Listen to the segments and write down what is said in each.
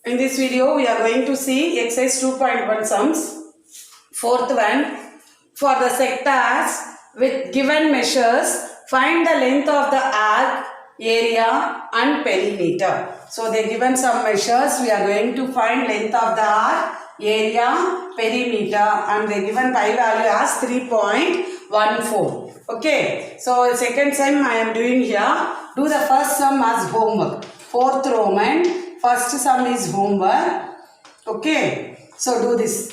In this video, we are going to see exercise 2.1 sums. Fourth one, for the sectors with given measures, find the length of the arc, area and perimeter. So they given some measures, we are going to find length of the arc, area, perimeter, and they given pi value as 3.14. Okay, so second sum I am doing here. Do the first sum as homework. Fourth Roman, first sum is homework. Okay, so do this.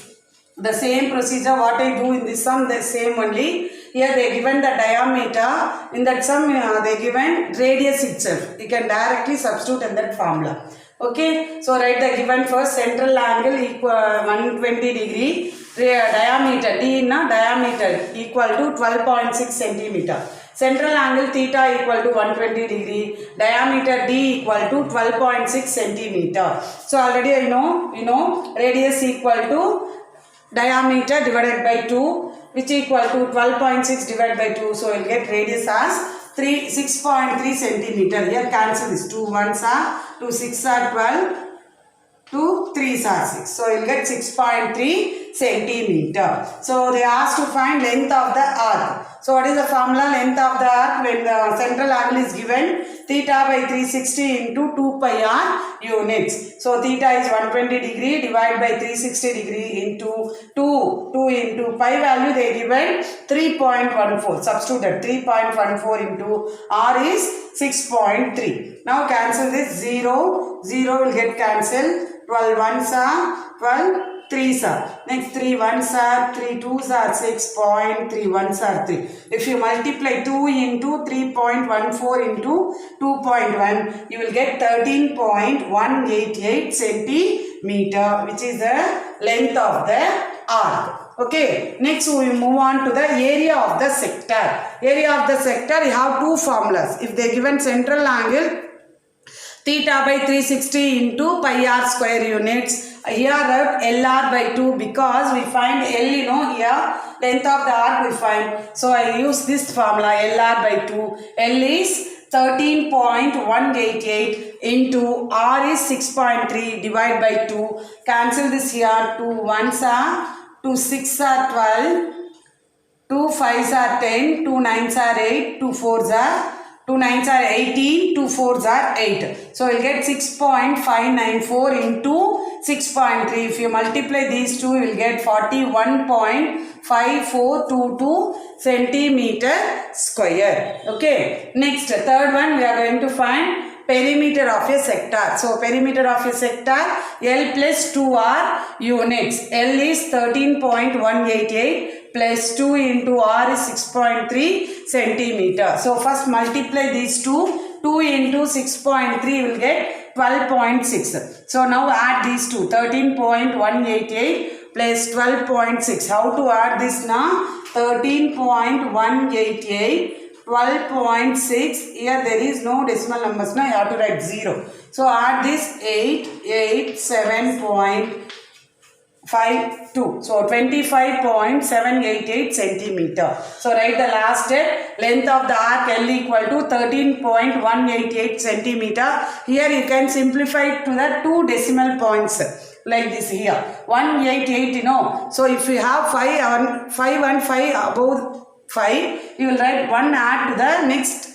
The same procedure what I do in this sum, the same only. Here they given the diameter. In that sum they given radius itself. You can directly substitute in that formula. Okay, so write the given first. Central angle equal 120 degree. Diameter D na diameter equal to 12.6 centimeter. Central angle theta equal to 120 degree. Diameter D equal to 12.6 centimeter. So already I know, radius equal to diameter divided by 2, which equal to 12.6 divided by 2. So we'll get radius as 6.3 centimeter. Here cancel this. 2 1s are 2 6 are 12. 2 3s are 6. So you'll get 6.3 centimeter. So they asked to find length of the arc. So what is the formula? Length of the arc when the central angle is given theta by 360 into 2 pi r units. So theta is 120 degree divided by 360 degree into 2 into pi value they given 3.14. Substituted 3.14 into r is 6.3. Now cancel this 0 will get cancelled. 12 1s are 12. 3s are. Next 3 1s are 3 2s are 6. 3 1s are 3. If you multiply 2 into 3.14 into 2.1, you will get 13.188 centimeter, which is the length of the arc. Okay, next we move on to the area of the sector. Area of the sector, you have two formulas. If they given central angle theta by 360 into pi r square units. Here wrote LR by 2 because we find L, here length of the arc we find. So I use this formula LR by 2. L is 13.188 into R is 6.3 divided by 2. Cancel this here. 2 1s are 2 6 are 12. 2 5s are 10. 2 9s are 8. 2 4s are 2 9s are 18, 2 4s are 8. So we'll get 6.594 into 6.3. If you multiply these two, you will get 41.5422 centimeter square. Okay. Next, third one we are going to find perimeter of a sector. So perimeter of a sector L plus 2R units. L is 13.188 plus 2 into R is 6.3 centimeter. So first multiply these two. 2 into 6.3 will get 12.6. So now add these two. 13.188 plus 12.6. How to add this now? 13.188 12.6. Here there is no decimal numbers. Now you have to write 0. So add this 887.52. So 25.788 centimeter. So write the last step. Length of the arc L equal to 13.188 centimeter. Here you can simplify it to the 2 decimal points. Like this here. 188, So if you have 5 and 5 above 5, you will write 1 add to the next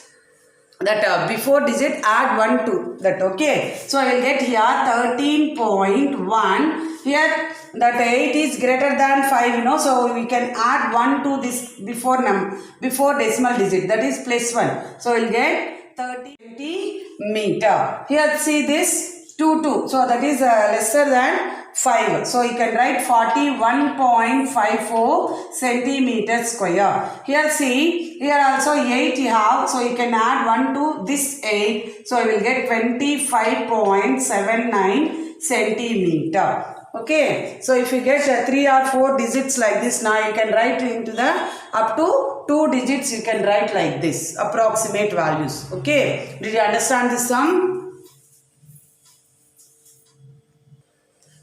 that before digit add 1 to that. Okay, so I will get here 13.1. Here that 8 is greater than 5, so we can add 1 to this before decimal digit, that is plus 1. So we will get 30 meter. Here see this 2, so that is lesser than 5. So you can write 41.54 centimeter square. Here see, here also 8 you have. So you can add 1 to this 8. So you will get 25.79 centimeter. Okay. So if you get 3 or 4 digits like this, now you can write into the up to 2 digits you can write like this. Approximate values. Okay. Did you understand this sum?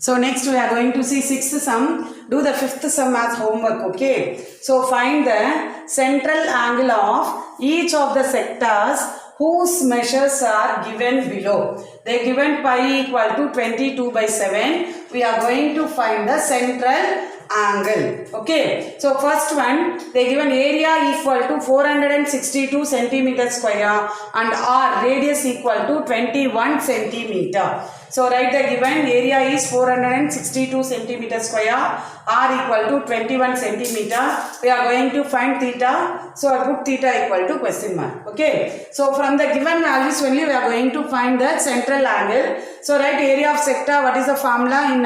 So next we are going to see 6th sum. Do the 5th sum as homework. Okay. So find the central angle of each of the sectors whose measures are given below. they given pi equal to 22 by 7. We are going to find the central angle. Okay, so first one, they given area equal to 462 centimeter square and r radius equal to 21 centimeter. So write the given area is 462 centimeter square, r equal to 21 centimeter. We are going to find theta. So I put theta equal to question mark. Okay, so from the given values only we are going to find the central angle. So write area of sector. What is the formula in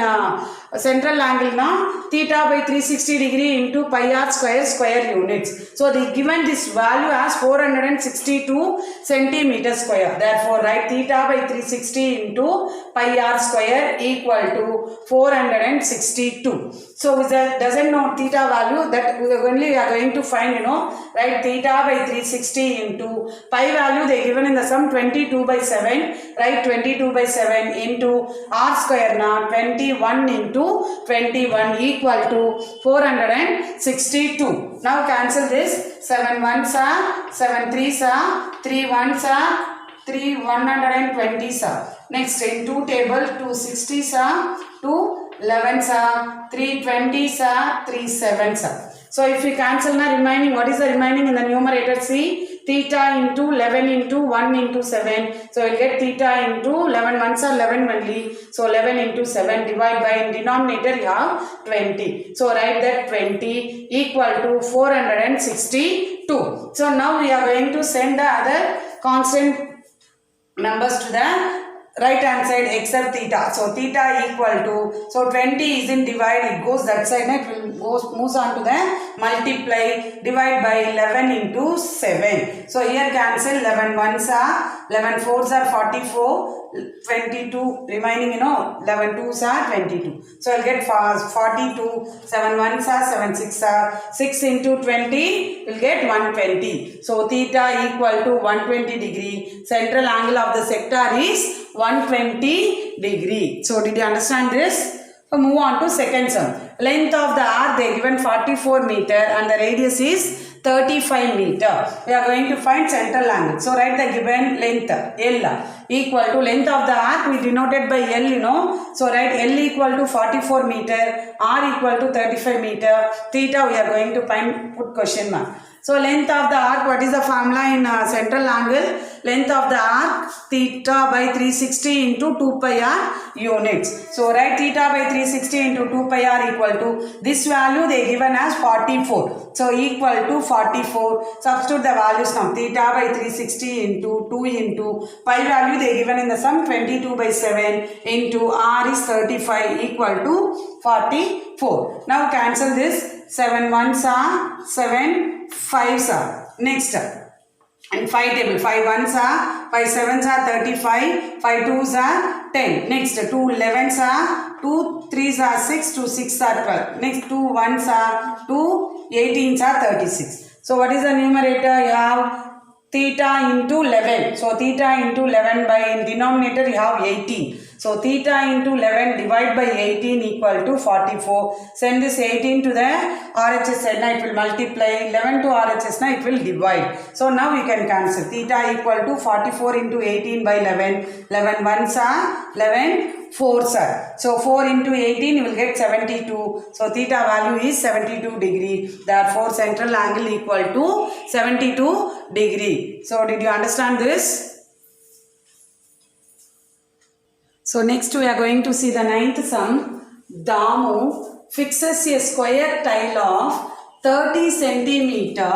central angle now? Theta by 360 degree into pi r square units. So they given this value as 462 centimeter square. Therefore write theta by 360 into pi r square equal to 462. So we doesn't know theta value, that only we are going to find, write theta by 360 into pi value they given in the sum 22 by 7. Write 22 by 7 into r square now 21 into 21 equal to 462. Now cancel this. 7 1s are 7 3s are 3 1s are 3 120s are. Next in 2 table 2 60s are 2 11s are 3 20s are 3 7s are. So if we cancel now remaining, what is the remaining in the numerator? See, theta into 11 into 1 into 7. So we'll get theta into 11 ones are 11 only. So 11 into 7 divide by, in denominator you have 20. So write that 20 equal to 462. So now we are going to send the other constant numbers to the right hand side except theta. So theta equal to, so 20 is in divide, it goes that side, it will moves on to the multiply, divide by 11 into 7. So here cancel, 11 ones are 11 fours are 44, 22 remaining 11 twos are 22. So I'll get 42, 7 ones are 7 6 are 6 into 20 will get 120. So theta equal to 120 degree. Central angle of the sector is 120 degree. So did you understand this? So move on to second sum. Length of the arc they given 44 meter and the radius is 35 meter. We are going to find central angle. So write the given length L equal to length of the arc we denoted by L, So write L equal to 44 meter, R equal to 35 meter, theta we are going to find, put question mark. So length of the arc, what is the formula in central angle? Length of the arc theta by 360 into 2 pi r units. So write theta by 360 into 2 pi r equal to, this value they given as 44. So equal to 44. Substitute the values now. Theta by 360 into 2 into pi value they given in the sum 22 by 7 into r is 35 equal to 44. Now cancel this. 7 ones are 7 5s are. Next and 5 table, 5 ones are 5 7s are 35, 5 2s are 10. Next 2 11s are 2 3s are 6, 2 6 are 12. Next 2 1s are 2 18s are 36. So what is the numerator? You have theta into 11. So theta into 11 by, in denominator you have 18. So theta into 11 divided by 18 equal to 44. Send this 18 to the RHS side, now it will multiply. 11 to RHS, now it will divide. So now we can cancel. Theta equal to 44 into 18 by 11. 11 ones are 11 4s are. So 4 into 18 you will get 72. So theta value is 72 degree. Therefore central angle equal to 72 degree. So did you understand this? So next we are going to see the ninth sum. Damu fixes a square tile of 30 centimeter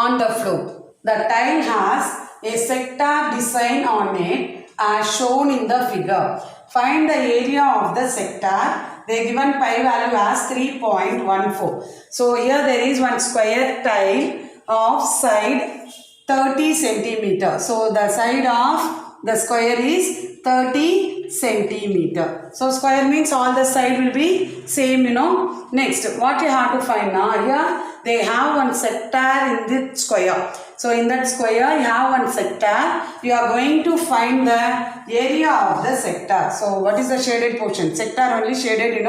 on the floor. The tile has a sector design on it as shown in the figure. Find the area of the sector. They given pi value as 3.14. So here there is one square tile of side 30 centimeter. So the side of the square is 30 centimeter. So square means all the side will be same, Next, what you have to find now? Here they have one sector in this square. So in that square you have one sector. You are going to find the area of the sector. So what is the shaded portion? Sector only shaded,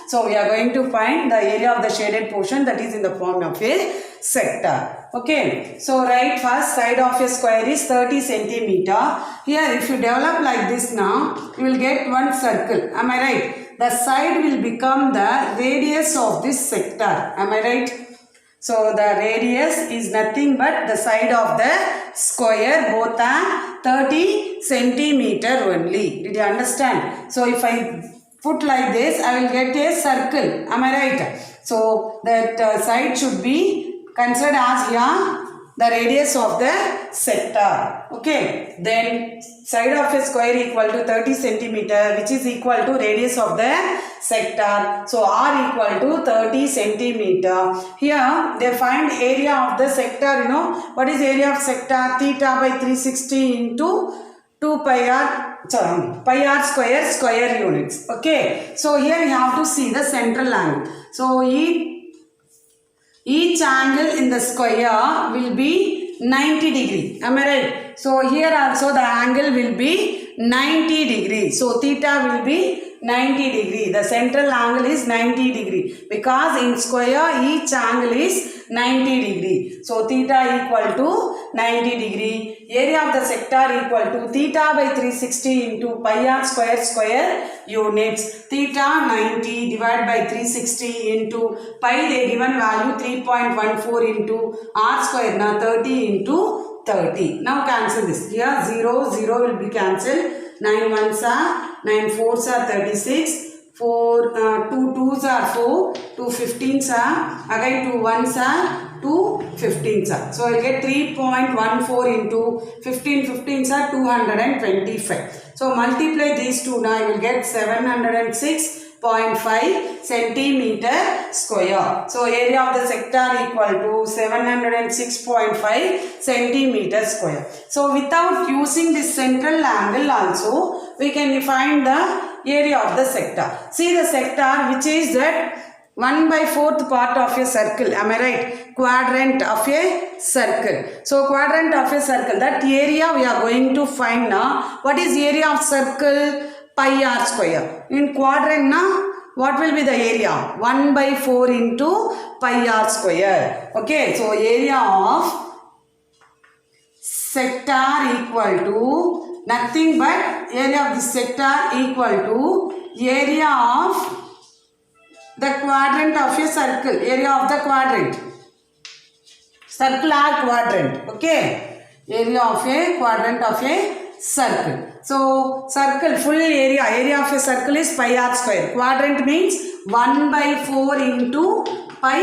So we are going to find the area of the shaded portion, that is in the form of a sector. Okay, so right, first side of a square is 30 centimeter. Here if you develop like this now, you will get one circle. Am I right? The side will become the radius of this sector. Am I right? So the radius is nothing but the side of the square, both are 30 centimeter only. Did you understand? So if I put like this, I will get a circle. Am I right? So that side should be considered as here the radius of the sector. Okay. Then side of a square equal to 30 centimeter, which is equal to radius of the sector. So R equal to 30 centimeter. Here they find area of the sector. You know what is area of sector? Theta by 360 into 2 pi r, pi r square units. Okay. So here we have to see the central angle. So each angle in the square will be 90 degree. Am I right? So here also the angle will be 90 degree. So theta will be 90 degree. The central angle is 90 degree because in square each angle is 90 degree. So theta equal to 90 degree. Area of the sector equal to theta by 360 into pi r square units. Theta 90 divided by 360 into pi, they given value 3.14 into r square, now 30 into 30. Now cancel this. Here 0 will be cancelled. 9 ones are 9 fours are 36. 4 2 twos are 4, 2 15s are, again 2 ones are 2 15s are. So I will get 3.14 into 15s are 225. So multiply these two, now I will get 706.5 centimeter square. So area of the sector equal to 706.5 centimeter square. So without using this central angle also, we can find the area of the sector. See the sector, which is that 1/4 part of a circle. Am I right? Quadrant of a circle. So quadrant of a circle, that area we are going to find now. What is area of circle? Pi r square. In quadrant now, what will be the area? 1/4 into pi r square. Okay, so area of sector equal to nothing but area of the sector equal to area of the quadrant of a circle. Area of the quadrant. Circular quadrant. Okay. Area of a quadrant of a circle. So circle full area of a circle is pi r square. Quadrant means 1/4 into pi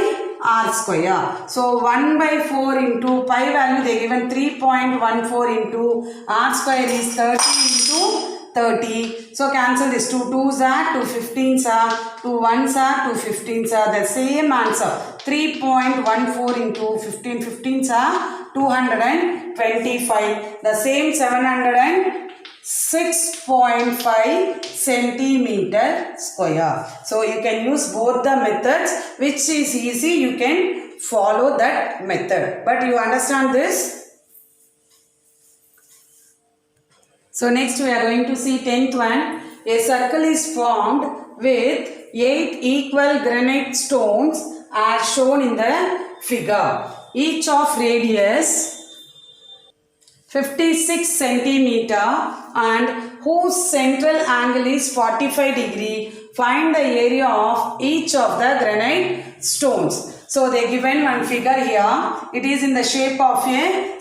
r square. So 1/4 into pi value they given 3.14 into r square is 30 into 30. So cancel this. 2 2s are 2 15s are 2 1s are 2 15s are the same answer. 3.14 into 15s are 225. The same 706.5 centimeter square. So you can use both the methods, which is easy. You can follow that method. But you understand this? So next we are going to see 10th one. A circle is formed with 8 equal granite stones as shown in the figure. Each of radius 56 centimeter and whose central angle is 45 degree. Find the area of each of the granite stones. So they given one figure here. It is in the shape of a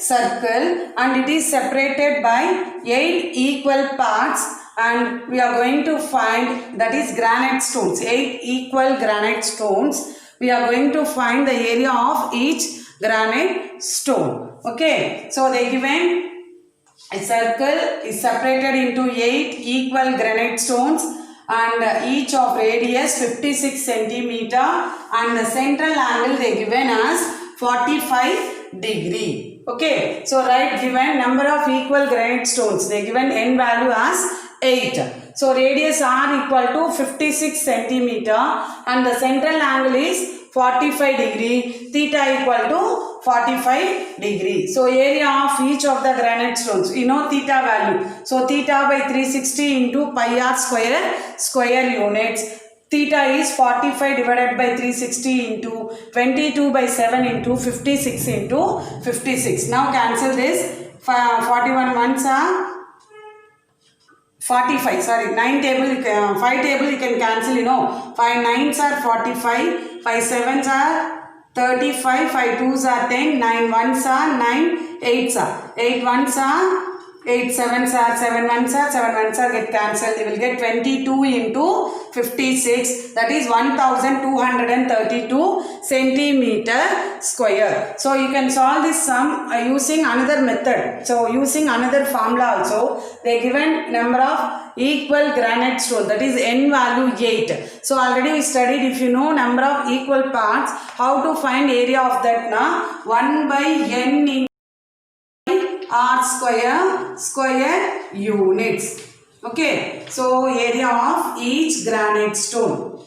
circle and it is separated by 8 equal parts, and we are going to find, that is granite stones, 8 equal granite stones. We are going to find the area of each granite stone. Okay, so they given a circle is separated into 8 equal granite stones and each of radius 56 centimeter and the central angle they given as 45 degree. Okay, so write given number of equal granite stones. They given n value as 8. So radius r equal to 56 centimeter and the central angle is 45 degree, theta equal to 45 degree. So area of each of the granite stones, you know theta value. So theta by 360 into pi r square units. theta is 45 divided by 360 into 22 by 7 into 56 into 56. Now cancel this. 41 ones are 45, sorry, 9 table, 5 table you can cancel, 5 nines are 45, 5 sevens are 35, 5 twos are 10, 9 ones are 9, 8s are, 8 ones are 8 sevens are 7 ones are 7 ones are get cancelled. You will get 22 into 56, that is 1232 centimeter square. So you can solve this sum using another method. So using another formula also, they given number of equal granite stone, that is n value 8. So already we studied, if you know number of equal parts, how to find area of that na 1 by n into r square units. Okay, so area of each granite stone.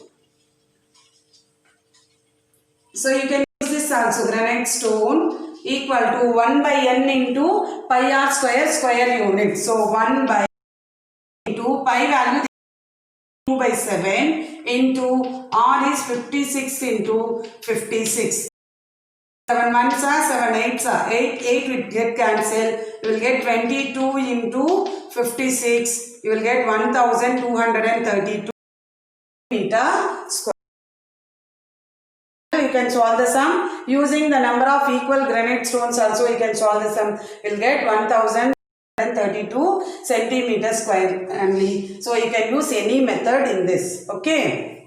So you can use this also, granite stone equal to 1 by n into pi r square unit. So 1 by into pi value 2 by 7 into r is 56 into 56. 7 ones are 7 eights are 8 will get cancelled. You will get 22 into 56. You will get 1232 meter square. You can solve the sum using the number of equal granite stones also. You can solve the sum. You will get 1032 centimeter square only. So you can use any method in this. Okay.